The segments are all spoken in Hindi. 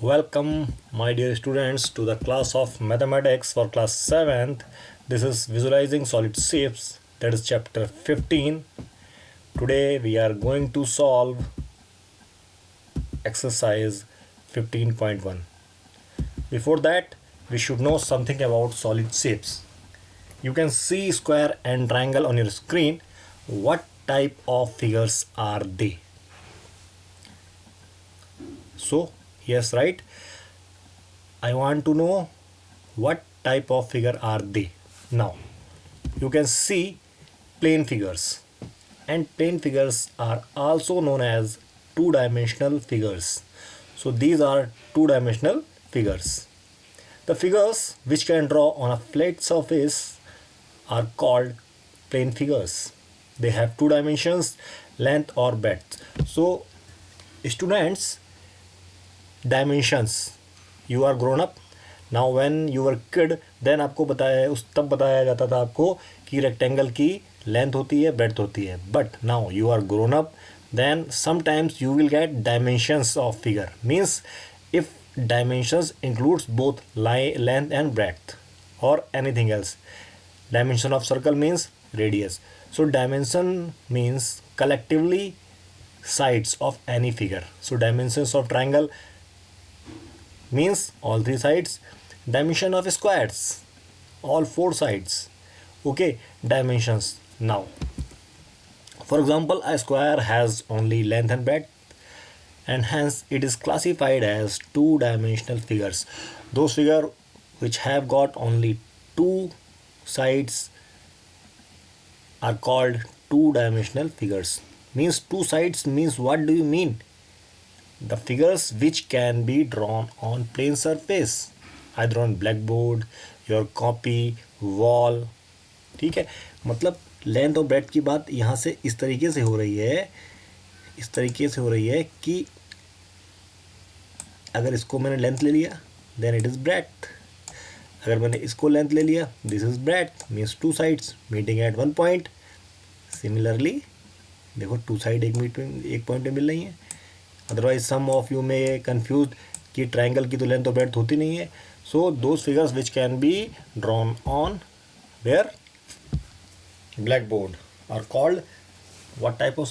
Welcome, my dear students, to the class of mathematics for class 7th. This is visualizing solid shapes, that is chapter 15. Today we are going to solve exercise 15.1. Before that, we should know something about solid shapes. You can see square and triangle on your screen. What type of figures are they? So, yes, right? I want to know what type of figure are they. Now, you can see plane figures, and plane figures are also known as two-dimensional figures. So these are two-dimensional figures. The figures which can draw on a flat surface are called plane figures. They have two dimensions, length or breadth. So students, dimensions, you are grown up now. when you were kid, then आपको बताया उस तब बताया जाता था आपको कि रेक्टेंगल की लेंथ होती है, ब्रेड्थ होती है. But now you are grown up, then sometimes you will get dimensions of figure. Means if dimensions includes both length and breadth or anything else. Dimension of circle means radius. So dimension means collectively sides of any figure. So dimensions of triangle means all three sides. Dimension of squares, all four sides. Okay, dimensions. Now, for example, a square has only length and breadth, and hence it is classified as two-dimensional figures. Those figures which have got only two sides are called two-dimensional figures. Means two sides means, what do you mean? The figures which can be drawn on plane surface, either on blackboard, your copy, wall. ठीक है, मतलब लेंथ और ब्रेड्थ की बात यहाँ से इस तरीके से हो रही है, इस तरीके से हो रही है कि अगर इसको मैंने लेंथ ले लिया देन इट इज़ ब्रेड्थ, अगर मैंने इसको लेंथ ले लिया this is breadth. Means two sides meeting at one point. Similarly देखो टू साइड एक पॉइंट में मिल रही है. अदरवाइज सम ऑफ यू में कन्फ्यूज कि ट्राइंगल की तो लेंथ और ब्रेड्थ होती नहीं है. So those figures which can be drawn on where blackboard are called what type of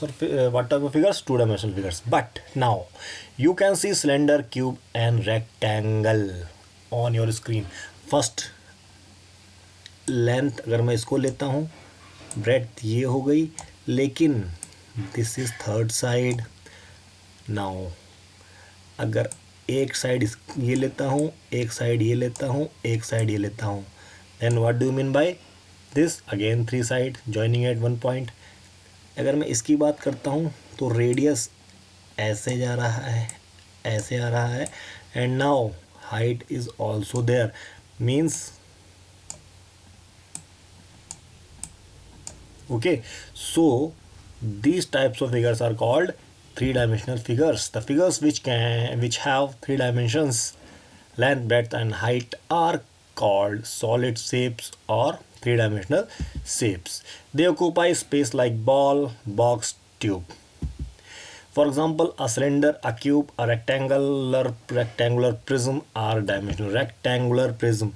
figures? Two-dimensional figures. But now you can see cylinder, cube and rectangle on your screen. First length अगर मैं इसको लेता हूँ, breadth ये हो गई, लेकिन this is third side. now अगर एक साइड ये लेता हूँ, एक साइड ये लेता हूँ, एक साइड ये लेता हूँ, then what do you mean by this? Again three side joining at one point. अगर मैं इसकी बात करता हूँ तो रेडियस ऐसे जा रहा है, ऐसे आ रहा है, and now height is also there. Means okay, so these types of figures are called three-dimensional figures. The figures which have three dimensions, length, breadth and height, are called solid shapes or three-dimensional shapes. They occupy space like ball, box, tube. For example, a cylinder, a cube, a rectangular prism are dimensional. Rectangular prism.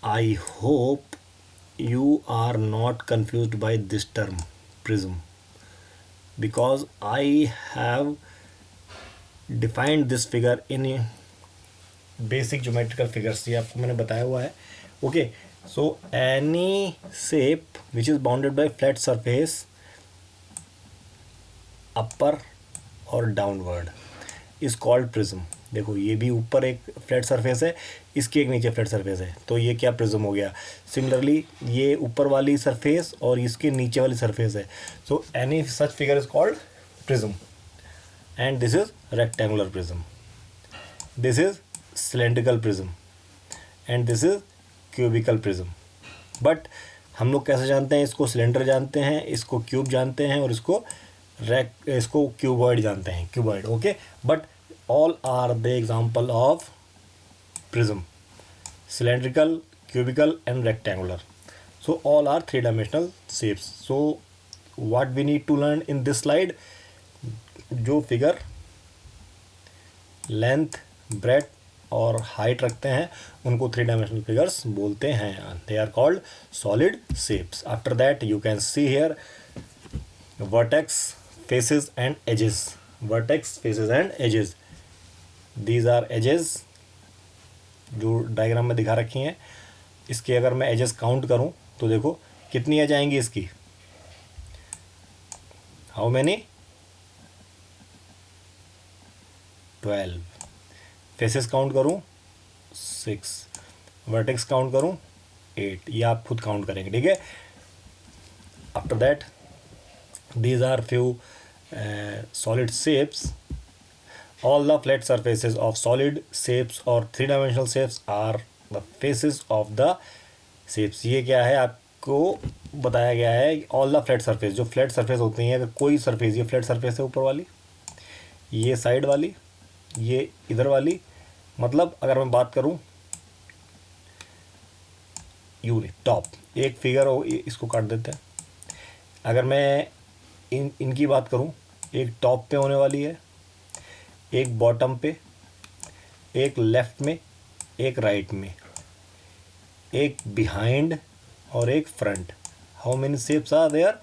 I hope you are not confused by this term prism, because I have defined this figure in basic geometrical figures. ये आपको मैंने बताया हुआ है. Okay, so any shape which is bounded by flat surface upper और डाउनवर्ड इज कॉल्ड प्रिज्म. देखो ये भी ऊपर एक फ्लैट सरफेस है, इसके एक नीचे फ्लैट सरफेस है, तो ये क्या प्रिज्म हो गया. सिमिलरली ये ऊपर वाली सरफेस और इसके नीचे वाली सरफेस है. So any such figure is called prism. And this is rectangular prism, this is cylindrical prism and this is cubical prism. But हम लोग कैसे जानते हैं? इसको सिलेंडर जानते हैं, इसको क्यूब जानते हैं और इसको क्यूबॉइड जानते हैं, cuboid. Okay, but all are the example of prism: cylindrical, cubical and rectangular. So all are three-dimensional shapes. So what we need to learn in this slide, जो फिगर लेंथ, ब्रेथ और हाइट रखते हैं, उनको 3 डायमेंशनल फिगर्स बोलते हैं. They are called solid shapes. After that you can see here vertex, faces and edges. Vertex, faces and edges. These are edges जो डायग्राम में दिखा रखी हैं. इसके अगर मैं एजेस काउंट करूं तो देखो कितनी एज आएंगी इसकी. How many? 12. फेसेस काउंट करूं 6. वर्टेक्स काउंट करूं 8. ये आप खुद काउंट करेंगे, ठीक है. After that these are few solid shapes. All the flat surfaces of solid shapes or 3-dimensional shapes are the faces of the shapes. ये क्या है आपको बताया गया है. ऑल द फ्लैट सरफेस, जो फ्लैट सरफेस होती हैं, अगर कोई सरफेस, ये फ्लैट सरफेस है ऊपर वाली, ये साइड वाली, ये इधर वाली, मतलब अगर मैं बात करूं यूनिट टॉप, एक फिगर हो, इसको काट देते हैं. अगर मैं इनकी बात करूं, एक टॉप पे होने वाली है, एक बॉटम पे, एक लेफ़्ट में, एक राइट में, एक बिहाइंड और एक front. How many shapes are there?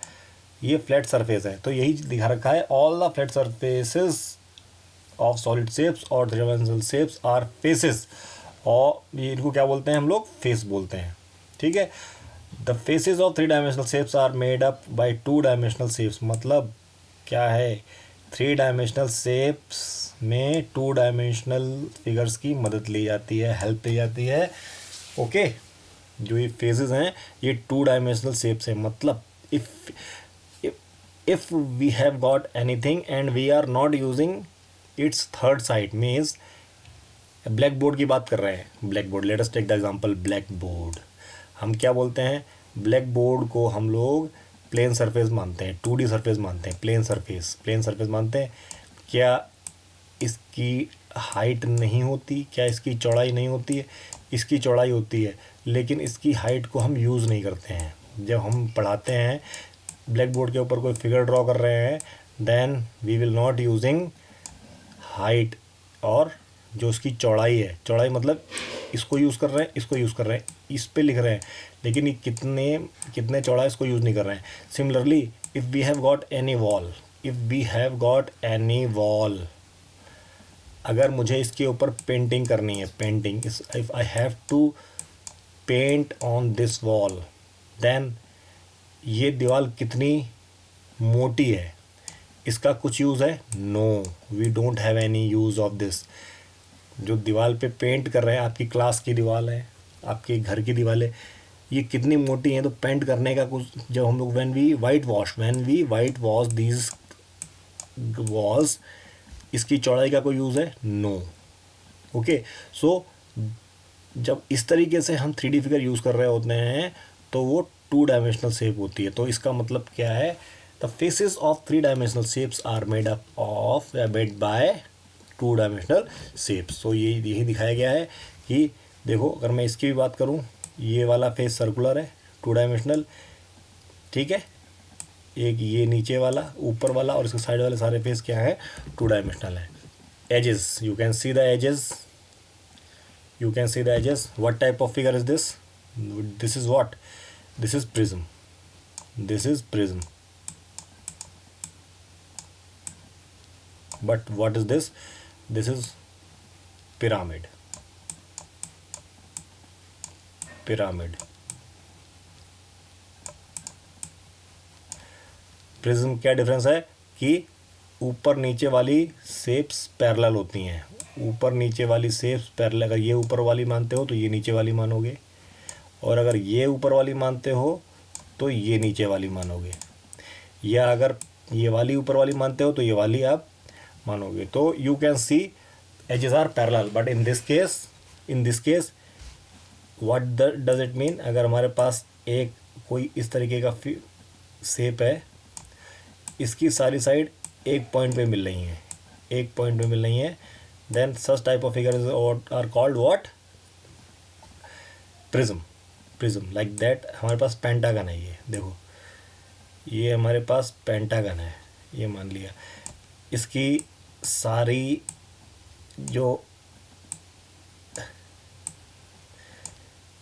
ये फ्लैट सरफेस है, तो यही दिखा रखा है. All the flat surfaces of solid shapes और 3-डायमेंशनल शेप्स आर फेसेस. और ये इनको क्या बोलते हैं हम लोग? फेस बोलते हैं, ठीक है. The faces of three dimensional shapes are made up by two dimensional shapes. मतलब क्या है? 3-डायमेंशनल शेप्स में 2-डायमेंशनल फिगर्स की मदद ली जाती है, हेल्प ली जाती है. ओके, जो ये फेसेस हैं ये 2-डायमेंशनल शेप्स हैं. मतलब if we have got anything and we are not using its third side, means blackboard की बात कर रहे हैं. Blackboard, let us take the example blackboard. हम क्या बोलते हैं? ब्लैक बोर्ड को हम लोग प्लेन सरफेस मानते हैं, 2D सरफेस मानते हैं, प्लेन सरफेस मानते हैं. क्या इसकी हाइट नहीं होती? क्या इसकी चौड़ाई नहीं होती है? इसकी चौड़ाई होती है, लेकिन इसकी हाइट को हम यूज़ नहीं करते हैं. जब हम पढ़ाते हैं, ब्लैक बोर्ड के ऊपर कोई फिगर ड्रॉ कर रहे हैं, then we will not using height और जो उसकी चौड़ाई है. चौड़ाई मतलब इसको यूज़ कर रहे हैं, इसको यूज़ कर रहे हैं, इस पे लिख रहे हैं, लेकिन ये कितने चौड़ा इसको यूज़ नहीं कर रहे हैं. Similarly if we have got any wall, अगर मुझे इसके ऊपर पेंटिंग करनी है, painting, if I have to paint on this wall, then ये दीवार कितनी मोटी है, इसका कुछ यूज़ है? No, we don't have any use of this. जो दीवार पे पेंट कर रहे हैं, आपकी क्लास की दीवार है, आपके घर की दीवार है, ये कितनी मोटी है, तो पेंट करने का कुछ, जब हम लोग when we whitewash these walls, इसकी चौड़ाई का कोई यूज़ है? नो. ओके, सो जब इस तरीके से हम 3D फिगर यूज़ कर रहे होते हैं तो वो 2-डायमेंशनल शेप होती है. तो इसका मतलब क्या है? The faces of three dimensional shapes are made by two dimensional shapes. तो ये यही दिखाया गया है कि देखो, अगर मैं इसकी भी बात करूं, ये वाला फेस सर्कुलर है, 2-डायमेंशनल, ठीक है. एक ये नीचे वाला, ऊपर वाला और इसके साइड वाले सारे फेस क्या है? 2-डायमेंशनल है. Edges, you can see the edges. What type of figure is this? This is what? This is prism. But what is this? This is pyramid. Prism क्या डिफरेंस है कि ऊपर नीचे वाली शेप्स पैरेलल होती हैं. ऊपर नीचे वाली शेप्स पैरेलल, अगर ये ऊपर वाली मानते हो तो ये नीचे वाली मानोगे, और अगर ये ऊपर वाली मानते हो तो ये नीचे वाली मानोगे, या अगर ये वाली ऊपर वाली मानते हो तो ये वाली आप मानोगे. तो you can see edges are parallel, but in this case what does it mean? अगर हमारे पास एक कोई इस तरीके का शेप है, इसकी सारी साइड एक पॉइंट पे मिल रही हैं, then such type of figure are called what? Prism. Like that हमारे पास पेंटागन है. ये देखो, ये हमारे पास पेंटागन है, ये मान लिया. इसकी सारी जो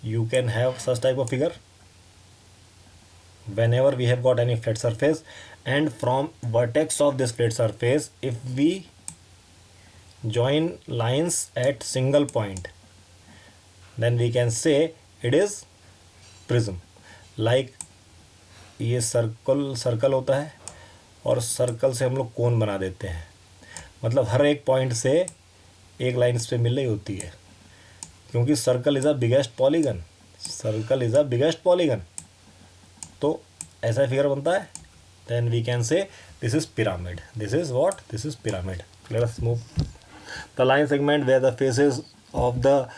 you can have such type of figure whenever we have got any flat surface, and from vertex of this flat surface, if we join lines at single point, then we can say it is prism. Like ये सर्कल होता है और सर्कल से हम लोग कोन बना देते हैं, मतलब हर एक पॉइंट से एक लाइन इस पे मिल रही होती है, क्योंकि circle is a biggest polygon, circle is a biggest polygon. तो ऐसा फिगर बनता है। Then we can say this is pyramid, this is what, this is pyramid. Let us move the line segment where the faces of the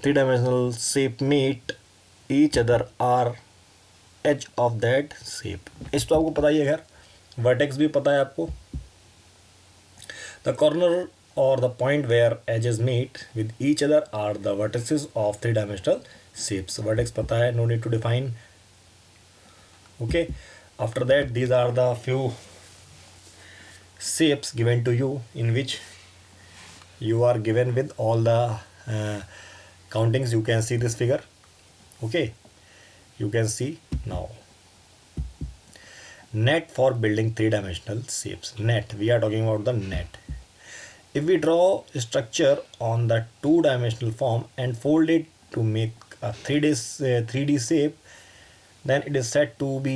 three dimensional shape meet each other are edge of that shape. इस तो आपको पता ही है, खैर वर्टेक्स भी पता है आपको। The corner or the point where edges meet with each other are the vertices of three dimensional shapes. Vertex पता है, no need to define. Okay, after that these are the few shapes given to you in which you are given with all the countings. You can see this figure. Okay, you can see now. Net for building three dimensional shapes. Net, we are talking about the net. If we draw a structure on the two-dimensional form and fold it to make a 3D shape, then it is said to be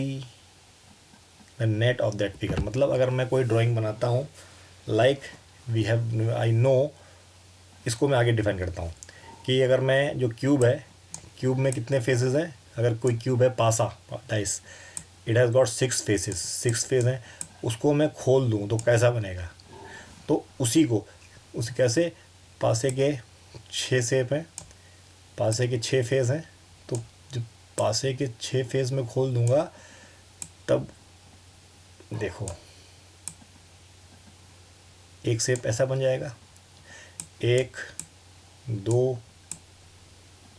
the net of that figure. मतलब अगर मैं कोई ड्राइंग बनाता हूँ, like we have, I know, इसको मैं आगे डिफाइन करता हूँ कि अगर मैं जो क्यूब है, क्यूब में कितने फेसेस हैं। अगर कोई क्यूब है पासा dice, it has got 6 faces, 6 face हैं, उसको मैं खोल दूँ तो कैसा बनेगा। तो उसी कैसे, पासे के 6 शेप हैं, पासे के 6 फेस हैं, तो जब पासे के 6 फेस में खोल दूंगा तब देखो एक शेप ऐसा बन जाएगा, 1 2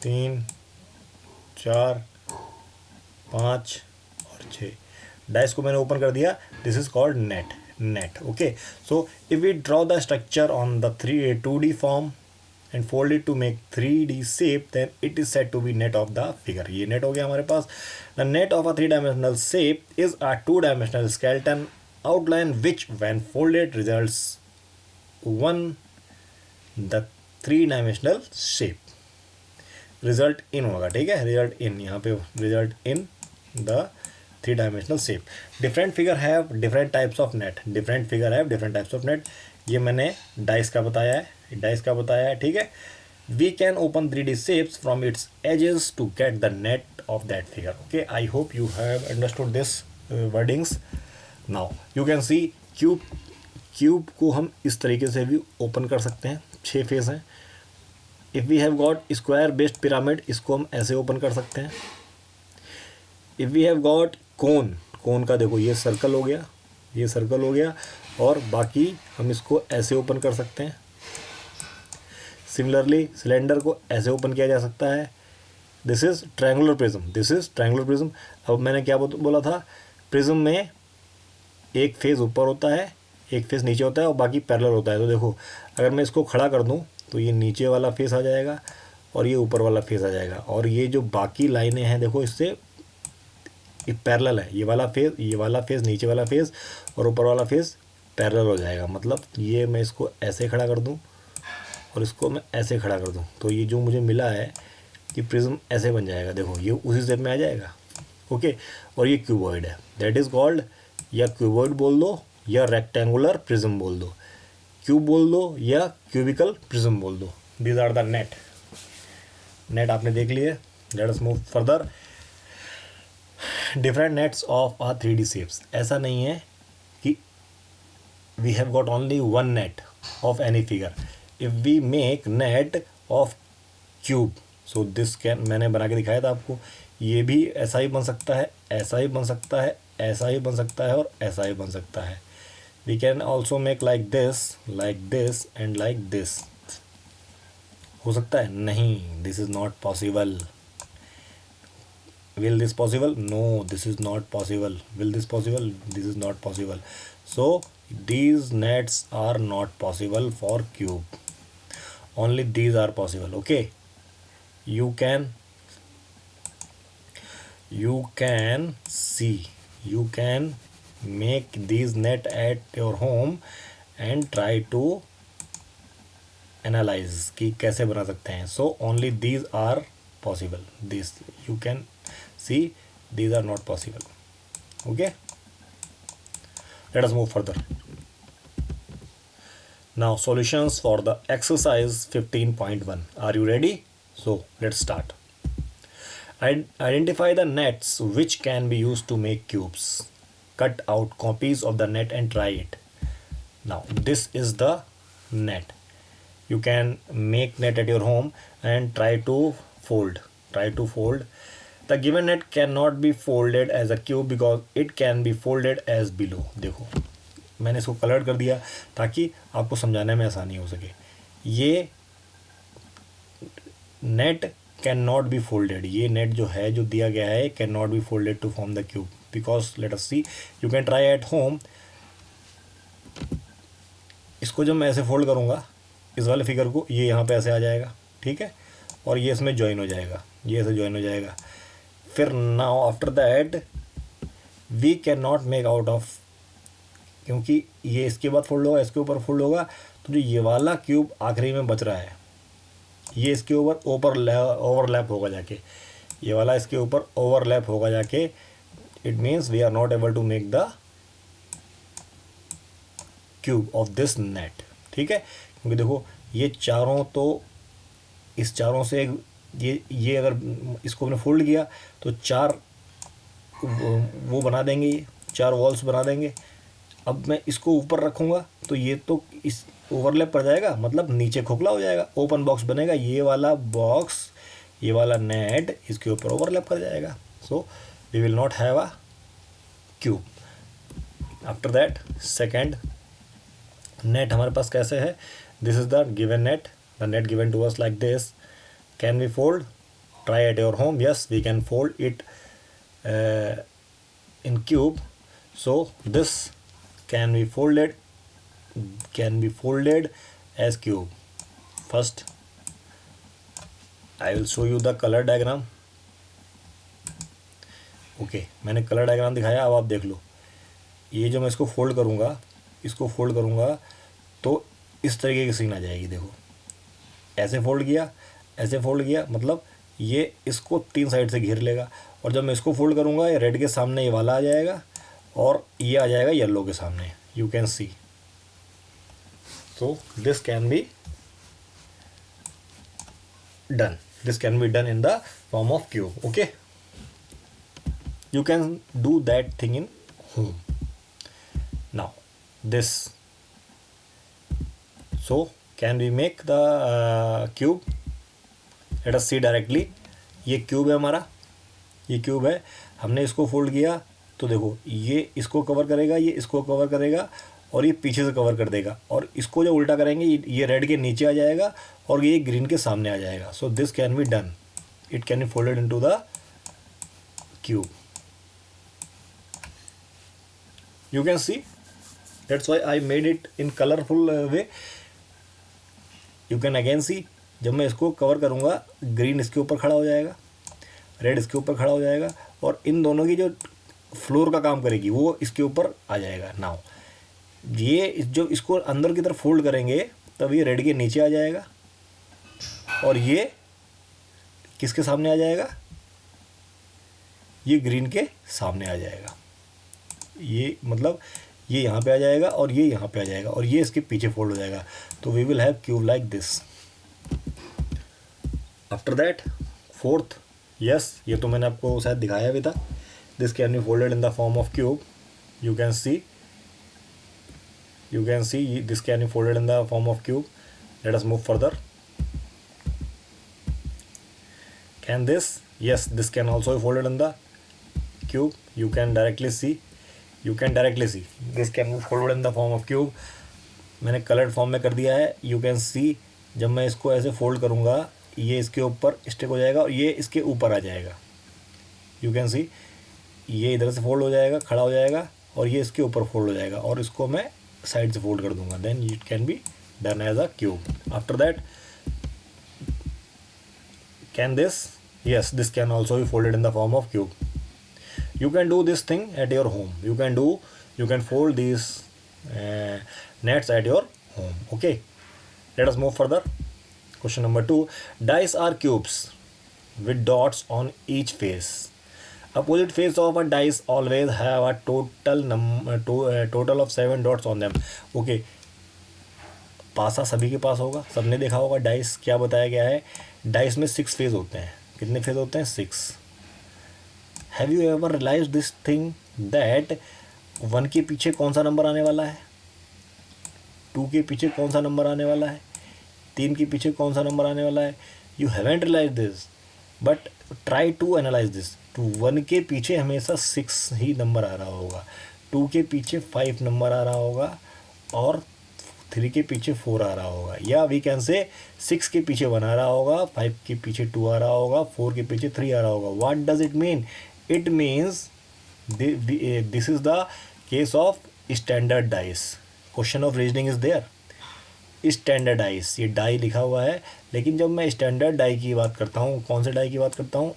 3 4 5 और 6 डाइस को मैंने ओपन कर दिया। This is called net. Okay, so if we draw the structure on the 2D form and fold it to make 3D shape, then it is said to be net of the figure. ये net हो गया हमारे पास। The net of a 3-dimensional shape is a 2-dimensional skeleton outline which when folded results the 3-dimensional shape. Result in होगा, ठीक है, result in, यहाँ पे result in the 3-dimensional shape. Different figure have different types of net. Different figure have different types of net. ये मैंने डाइस का बताया है, ठीक है। We can open 3D shapes from its edges to get the net of that figure. Okay, I hope you have understood this wordings. Now you can see cube को हम इस तरीके से भी ओपन कर सकते हैं, 6 फेस हैं। If we have got square based pyramid, इसको हम ऐसे ओपन कर सकते हैं। If we have got कोन का देखो ये सर्कल हो गया, और बाकी हम इसको ऐसे ओपन कर सकते हैं। सिमिलरली सिलेंडर को ऐसे ओपन किया जा सकता है। This is triangular prism. अब मैंने क्या बोला था, प्रिज्म में एक फेज ऊपर होता है, एक फेज नीचे होता है और बाकी पैरेलल होता है। तो देखो अगर मैं इसको खड़ा कर दूं तो ये नीचे वाला फेस आ जाएगा और ये ऊपर वाला फेस आ जाएगा, और ये जो बाकी लाइनें हैं देखो इससे ये पैरेलल है। ये वाला फेस नीचे वाला फेस और ऊपर वाला फेस पैरेलल हो जाएगा। मतलब ये मैं इसको ऐसे खड़ा कर दूं और इसको मैं ऐसे खड़ा कर दूं तो ये जो मुझे मिला है कि प्रिज्म ऐसे बन जाएगा। देखो ये उसी शेप में आ जाएगा। ओके, और ये क्यूबॉइड है, दैट इज़ कॉल्ड, या क्यूबॉइड बोल दो या रेक्टेंगुलर प्रिज्म बोल दो, क्यूब बोल दो या क्यूबिकल प्रिज्म बोल दो। दीज आर द नेट आपने देख लिए। Let us move further. Different nets of a 3D shapes. ऐसा नहीं है कि we have got only one net of any figure. If we make net of cube, so this can, मैंने बना के दिखाया था आपको, ये भी ऐसा ही बन सकता है, ऐसा ही बन सकता है, ऐसा ही बन सकता है और ऐसा ही बन सकता है। We can also make like this and like this. हो सकता है? नहीं, this is not possible. Will this possible? No, this is not possible. Will this possible? This is not possible. So these nets are not possible for cube. Only these are possible. Okay, you can you can see, you can make these net at your home and try to analyze कि कैसे बना सकते हैं. So only these are possible, this you can see, these are not possible. Okay, let us move further. Now solutions for the exercise 15.1. Are you ready? So let's start. Identify the nets which can be used to make cubes. Cut out copies of the net and try it. Now this is the net. You can make net at your home and try to fold. The given net cannot be folded as a cube because it can be folded as below. देखो मैंने इसको कलर कर दिया ताकि आपको समझाने में आसानी हो सके. ये net can not be folded, ये नेट जो है जो दिया गया है can not be folded to form the cube because let us see. You can try at home. इसको जब मैं ऐसे फोल्ड करूँगा इस वाले फिगर को, ये यहाँ पे ऐसे आ जाएगा, ठीक है, और ये इसमें ज्वाइन हो जाएगा, ये ऐसे ज्वाइन हो जाएगा. फिर now after that we can not make out of, क्योंकि ये इसके बाद फोल्ड होगा, इसके ऊपर फोल्ड होगा, तो जो ये वाला क्यूब आखिरी में बच रहा है ये इसके ऊपर ओवरलैप होगा जाके, ये वाला इसके ऊपर ओवरलैप होगा जाके. It means we are not able to make the cube of this net. ठीक है, क्योंकि देखो ये चारों तो इस चारों से ये अगर इसको मैंने फोल्ड किया तो चार वो बना देंगे, चार वॉल्स बना देंगे. अब मैं इसको ऊपर रखूँगा तो ये तो इस ओवरलैप पड़ जाएगा, मतलब नीचे खोखला हो जाएगा, ओपन बॉक्स बनेगा. ये वाला बॉक्स, ये वाला नेट इसके ऊपर ओवरलैप कर जाएगा. So we will not have a cube. After that second net हमारे पास कैसे है. This is the given net, the net given to us like this. Can we fold? Try at your home. Yes, we can fold it in cube. So this can be folded as cube. First I will show you the color diagram. Okay, मैंने कलर डायग्राम दिखाया. अब आप देख लो, ये जो मैं इसको फोल्ड करूँगा, इसको फोल्ड करूँगा तो इस तरीके की सीन आ जाएगी. देखो ऐसे फोल्ड किया, ऐसे फोल्ड किया, मतलब ये इसको तीन साइड से घेर लेगा. और जब मैं इसको फोल्ड करूँगा ये रेड के सामने ये वाला आ जाएगा और ये आ जाएगा येलो के सामने. You can C. So this can be done. This can be done in the form of cube. Okay, you can do that thing in home. Now this, so can we make the cube? Let us see directly. ये क्यूब है हमारा, ये क्यूब है. हमने इसको फोल्ड किया तो देखो ये इसको कवर करेगा, ये इसको कवर करेगा और ये पीछे से कवर कर देगा. और इसको जब उल्टा करेंगे ये रेड के नीचे आ जाएगा और ये ग्रीन के सामने आ जाएगा. सो this can be done. It can be folded into the cube. You can see, that's why I made it in colorful way. You can again see, जब मैं इसको कवर करूँगा ग्रीन इसके ऊपर खड़ा हो जाएगा, रेड इसके ऊपर खड़ा हो जाएगा और इन दोनों की जो फ्लोर का काम करेगी वो इसके ऊपर आ जाएगा. नाउ ये जो इसको अंदर की तरफ फोल्ड करेंगे तब ये रेड के नीचे आ जाएगा और ये किसके सामने आ जाएगा, ये ग्रीन के सामने आ जाएगा. ये मतलब ये यहाँ पे आ जाएगा और ये यहाँ पे आ जाएगा और ये इसके पीछे फोल्ड हो जाएगा. तो we will have cube like this. After that fourth, yes ये तो मैंने आपको शायद दिखाया भी था. This can be folded in the form of cube. You can see this can be folded in the form of cube. Let us move further. Can this? Yes, this can also be folded in the cube. You can directly see this can be folded in the form of cube. मैंने कलर्ड फॉर्म में कर दिया है. You can see जब मैं इसको ऐसे फोल्ड करूँगा ये इसके ऊपर स्टिक हो जाएगा और ये इसके ऊपर आ जाएगा. You can see ये इधर से फोल्ड हो जाएगा, खड़ा हो जाएगा और ये इसके ऊपर फोल्ड हो जाएगा और इसको मैं साइड से फोल्ड कर दूंगा. Then it can be done as a cube. After that can this? Yes, this can also be folded in the form of cube. You can do this thing at your home. You can fold these nets at your home. Okay, let us move further. Question number 2. Dice are cubes with dots on each face. Opposite face of a dice always have a total of 7 dots on them. Okay, पासा सभी के पास होगा, सबने देखा होगा डाइस क्या बताया गया है. डाइस में 6 फेज होते हैं. कितने फेज होते हैं? 6. Have you ever realise this thing that 1 के पीछे कौन सा नंबर आने वाला है, 2 के पीछे कौन सा नंबर आने वाला है, 3 के पीछे कौन सा नंबर आने वाला है? You haven't realise this, but try to analyse this. To 1 के पीछे हमेशा 6 ही नंबर आ रहा होगा, 2 के पीछे 5 नंबर आ रहा होगा, और 3 के पीछे 4 आ रहा होगा. या वी कैन से 6 के पीछे 1 आ रहा होगा, 5 के पीछे 2 आ रहा होगा, 4 के पीछे 3 आ रहा होगा. What does it mean? It means this is the case of standard dice. Question of reasoning is there. Standard dice, ये डाई लिखा हुआ है, लेकिन जब मैं स्टैंडर्ड डाई की बात करता हूँ, कौन से डाई की बात करता हूँ?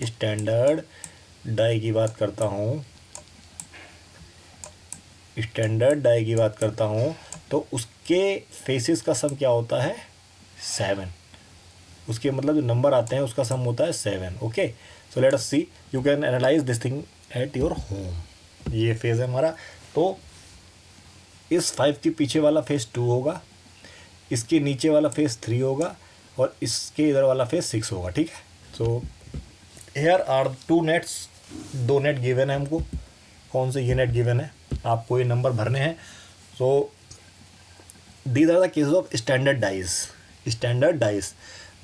स्टैंडर्ड डाई की बात करता हूँ. स्टैंडर्ड डाई की बात करता हूँ तो उसके फेसेस का सम क्या होता है? 7. उसके मतलब जो नंबर आते हैं उसका सम होता है 7. Okay, so let us see. You can analyse this thing at your home. ये फेज है हमारा. तो इस 5 के पीछे वाला फेस 2 होगा, इसके नीचे वाला फेस 3 होगा, और इसके इधर वाला फेस 6 होगा. ठीक है. So here are 2 nets. 2 net given है हमको. कौन से ये नेट गिवन है? आपको ये नंबर भरने हैं. So these are the cases of standard dice.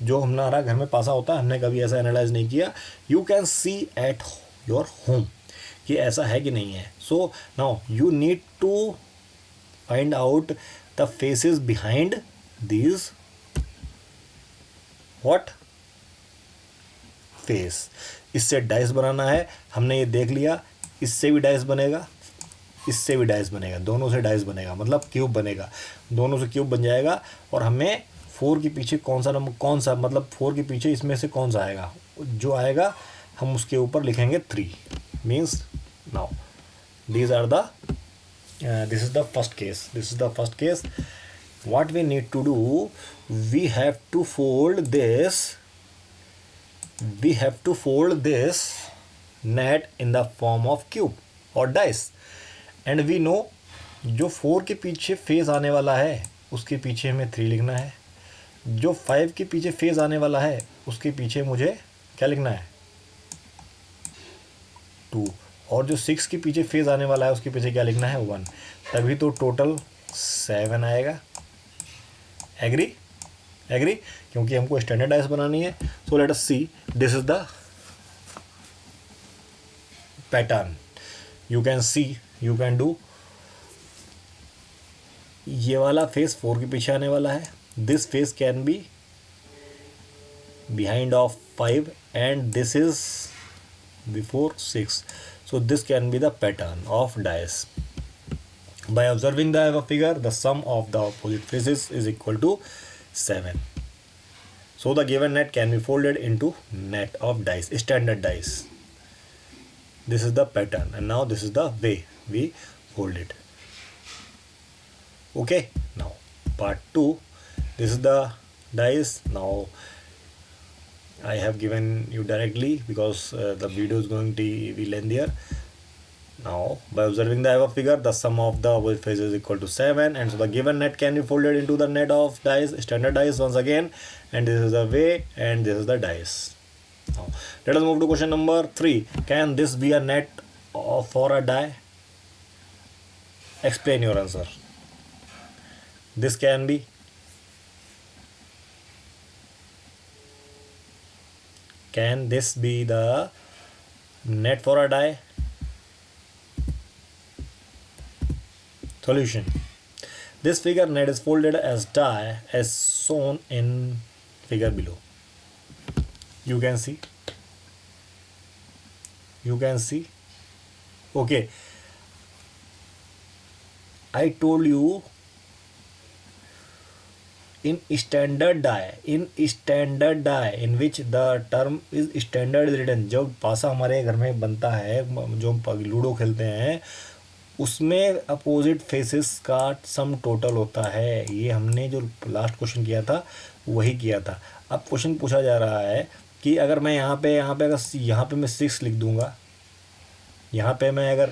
जो हमारा घर में पासा होता है, हमने कभी ऐसा एनालाइज नहीं किया. You can see at your home कि ऐसा है कि नहीं है. So now you need to find out the faces behind these what face. इससे डाइस बनाना है. हमने ये देख लिया. इससे भी डाइस बनेगा, इससे भी डाइस बनेगा, दोनों से डाइस बनेगा, मतलब क्यूब बनेगा. दोनों से क्यूब बन जाएगा. और हमें 4 के पीछे कौन सा नंबर, कौन सा मतलब 4 के पीछे इसमें से कौन सा आएगा, जो आएगा हम उसके ऊपर लिखेंगे 3. Means now these are the this is the first case. What we need to do, we have to fold this net in the form of cube or dice, and we know जो 4 के पीछे फेज आने वाला है उसके पीछे हमें 3 लिखना है. जो 5 के पीछे फेज आने वाला है उसके पीछे मुझे क्या लिखना है? 2. और जो 6 के पीछे फेज आने वाला है उसके पीछे क्या लिखना है? 1. तभी तो टोटल 7 आएगा. एग्री? क्योंकि हमको स्टैंडर्ड डाइस बनानी है. So let us see. This is the pattern. You can see, you can do. ये वाला फेस 4 के पीछे आने वाला है. This face can be behind of 5 and this is before 6. So this can be the pattern of dice. By observing the above figure, the sum of the opposite faces is equal to 7. So the given net can be folded into net of dice, standard dice. This is the pattern, and now this is the way we fold it. Okay, now part 2. This is the dice. Now I have given you directly because the video is going to be lengthier. Now by observing the above figure, the sum of the opposite faces is equal to 7, and so the given net can be folded into the net of dice, standard dice once again, and this is the way, and this is the dice. Now let us move to question number 3. Can this be a net for a die? Explain your answer. This can be. Can this be the net for a die? Solution. This figure net is folded as die as shown in figure below. You can see. Okay. I told you in standard die in which the term is standard is written, जब पासा हमारे घर में बनता है, जो हम लूडो खेलते हैं, उसमें अपोजिट फेसेस का सम टोटल होता है। ये हमने जो लास्ट क्वेश्चन किया था वही किया था। अब क्वेश्चन पूछा जा रहा है कि अगर मैं यहाँ पे अगर यहाँ पे मैं 6 लिख दूँगा, यहाँ पे मैं अगर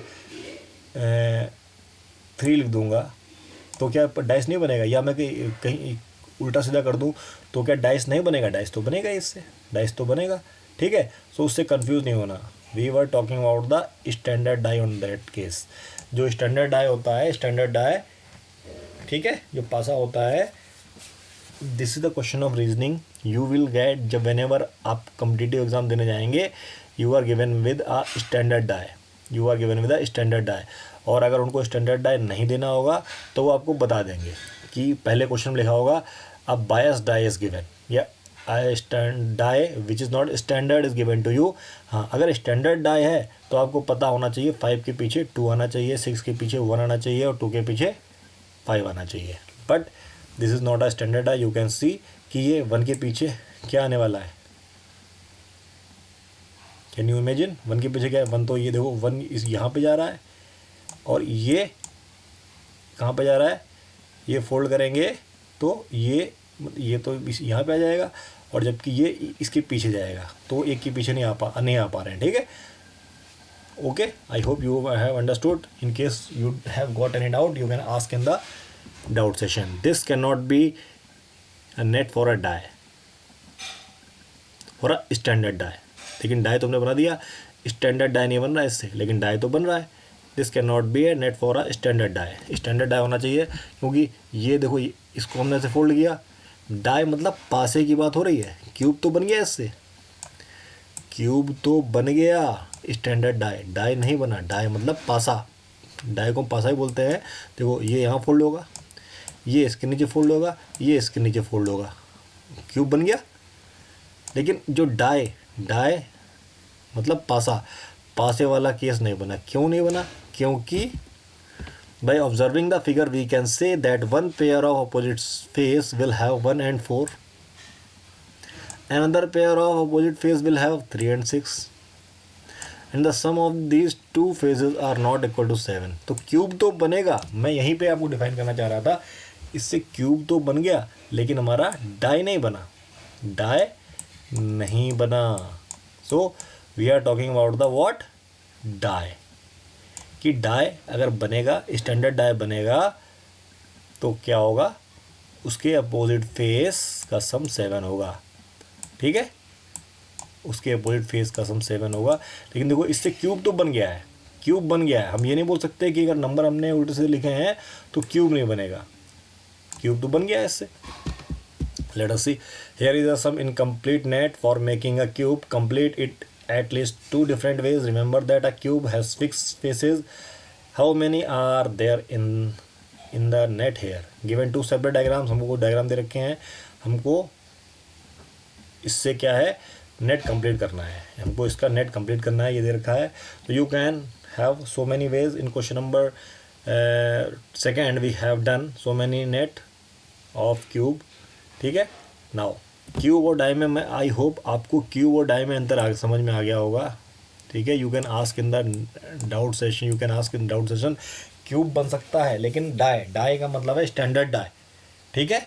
3 लिख दूँगा, तो क्या डाइस नहीं बनेगा? या मैं कहीं उल्टा सीधा कर दूँ तो क्या डाइस नहीं बनेगा? डाइस तो बनेगा, इससे डाइस तो बनेगा, ठीक है। सो उससे कंफ्यूज नहीं होना। We were talking about the standard die on that case. जो स्टैंडर्ड डाई होता है, स्टैंडर्ड डाई, ठीक है, जो पासा होता है, this is the question of reasoning you will get. जब वेनेवर आप कॉम्पिटिटिव एग्जाम देने जाएंगे, you are given with a standard die, you are given with a standard die. और अगर उनको स्टैंडर्ड डाई नहीं देना होगा तो वो आपको बता देंगे कि पहले क्वेश्चन में लिखा होगा a bias die is given, या die which is not standard is given to you. हाँ, अगर स्टैंडर्ड डाई है तो आपको पता होना चाहिए 5 के पीछे 2 आना चाहिए, 6 के पीछे 1 आना चाहिए और 2 के पीछे 5 आना चाहिए। But this is not a standard die. You can see कि ये 1 के पीछे क्या आने वाला है। कैन यू इमेजिन 1 के पीछे क्या है? 1 तो ये देखो 1 इस यहाँ पे जा रहा है, और ये कहाँ पे जा रहा है? ये फोल्ड करेंगे तो ये तो यहाँ पे आ जाएगा, और जबकि ये इसके पीछे जाएगा, तो एक के पीछे नहीं आ पा रहे हैं, ठीक है। Okay, I hope you have understood. In case you have got any doubt, you can ask in the doubt session. This can not be a net for a die, for a standard die. लेकिन डाई तो हमने बना दिया, स्टैंडर्ड डाई नहीं बन रहा है इससे, लेकिन डाई तो बन रहा है। This can not be a net for a standard die. Standard die होना चाहिए, क्योंकि ये देखो इसको हमने ऐसे फोल्ड किया, डाई मतलब पासे की बात हो रही है। क्यूब तो बन गया इससे, क्यूब तो बन गया। स्टैंडर्ड डाई, डाई नहीं बना। डाई मतलब पासा, डाई को पासा ही बोलते हैं। देखो ये यहाँ फोल्ड होगा, ये इसके नीचे फोल्ड होगा, ये इसके नीचे फोल्ड होगा, क्यूब बन गया। लेकिन जो डाई मतलब पासा, पासे वाला केस नहीं बना। क्यों नहीं बना? क्योंकि by observing the figure we can say that one pair of opposite face will have 1 and 4, another pair of opposite face will have 3 and 6, and the sum of these two faces are not equal to 7। तो क्यूब तो बनेगा। मैं यहीं पे आपको डिफाइन करना चाह रहा था, इससे क्यूब तो बन गया, लेकिन हमारा डाई नहीं बना, डाई नहीं बना। So we are talking about the what? Die. कि डाई अगर बनेगा, स्टैंडर्ड डाई बनेगा, तो क्या होगा? उसके अपोजिट फेस का सम 7 होगा, ठीक है। उसके अपोजिट फेस का सम 7 होगा। लेकिन देखो इससे क्यूब तो बन गया है, क्यूब बन गया है। हम ये नहीं बोल सकते कि अगर नंबर हमने उल्टे से लिखे हैं तो क्यूब नहीं बनेगा। क्यूब तो बन गया है इससे। Let us see, here is a some incomplete net for making a cube. Complete it at least 2 different ways. Remember that a cube has 6 faces. How many are there in the net here? Given 2 separate diagrams, हमको डायग्राम दे रखे हैं, हमको इससे क्या है? नेट कंप्लीट करना है, हमको इसका नेट कंप्लीट करना है, ये दे रखा है। तो you can have so many ways. In question number second we have done so many net of cube, ठीक है। नाउ क्यूब और डाई में मैं आई होप आपको क्यूब और डाई में अंतर समझ में आ गया होगा, ठीक है। You can ask in the doubt session, cube बन सकता है, लेकिन डाई का मतलब है स्टैंडर्ड डाई, ठीक है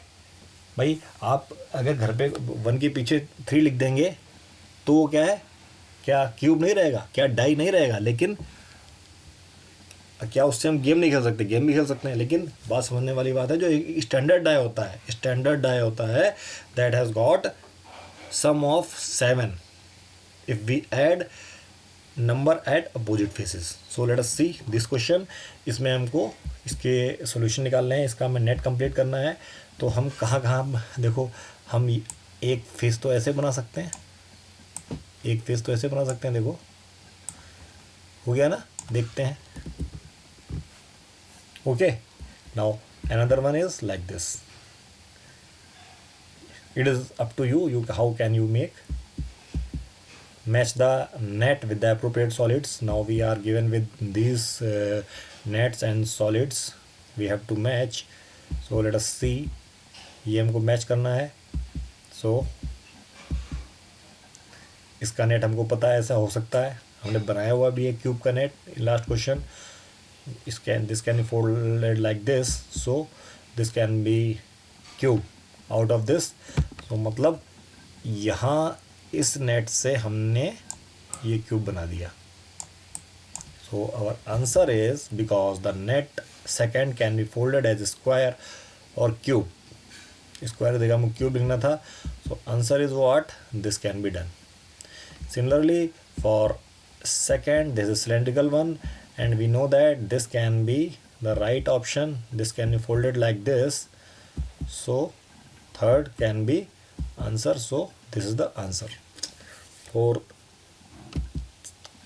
भाई। आप अगर घर पे 1 के पीछे 3 लिख देंगे तो वो क्या है? क्या क्यूब नहीं रहेगा? क्या डाई नहीं रहेगा? लेकिन क्या उससे हम गेम नहीं खेल सकते? गेम भी खेल सकते हैं, लेकिन बात समझने वाली बात है। जो स्टैंडर्ड डाई होता है that has got sum of 7 if we add number at opposite faces. So let us see this question. इसमें हमको इसके सॉल्यूशन निकालने हैं, इसका हमें नेट कंप्लीट करना है। तो हम कहाँ देखो, हम एक फेस तो ऐसे बना सकते हैं, देखो हो गया ना, देखते हैं। Okay, now another one is like this. It is up to you. How can you match the net with the appropriate solids? Now we are given with these nets and solids. We have to match. So let us see ये हमको मैच करना है। सो इसका नेट हमको पता है ऐसा हो सकता है, हमने बनाया हुआ भी है क्यूब का net last question. This can be folded like this, so this can be cube out of this. So मतलब यहाँ इस नेट से हमने ये क्यूब बना दिया। So our answer is because the net second can be folded as square और क्यूब। स्क्वायर देखा हमको क्यूब लिखना था। So answer is what, this can be done. Similarly, for second, this is cylindrical one, and we know that this can be the right option. This can be folded like this. So third can be answer. So this is the answer. For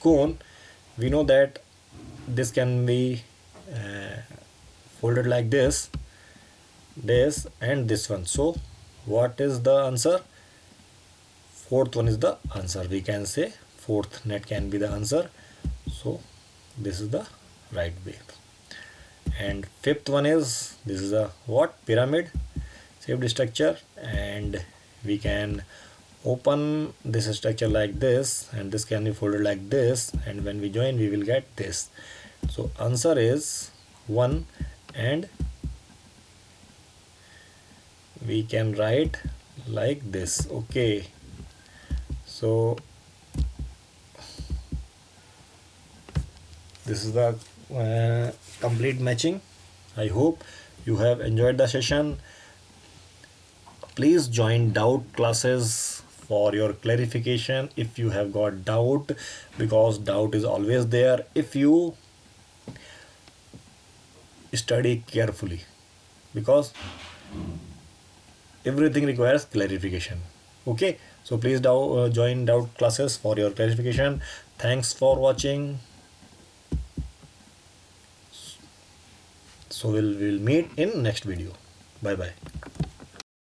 cone, we know that this can be folded like this, and this one. So what is the answer? Fourth one is the answer. We can say fourth net can be the answer. So this is the right way. And fifth one is, this is a what, pyramid shaped structure, and we can open this structure like this, and this can be folded like this, and when we join we will get this. So answer is 1, and we can write like this. Okay, so this is the complete matching. I hope you have enjoyed the session. Please join doubt classes for your clarification if you have got doubt, because doubt is always there if you study carefully, because everything requires clarification. Okay, so please join doubt classes for your clarification. Thanks for watching. So we'll meet in next video. Bye bye.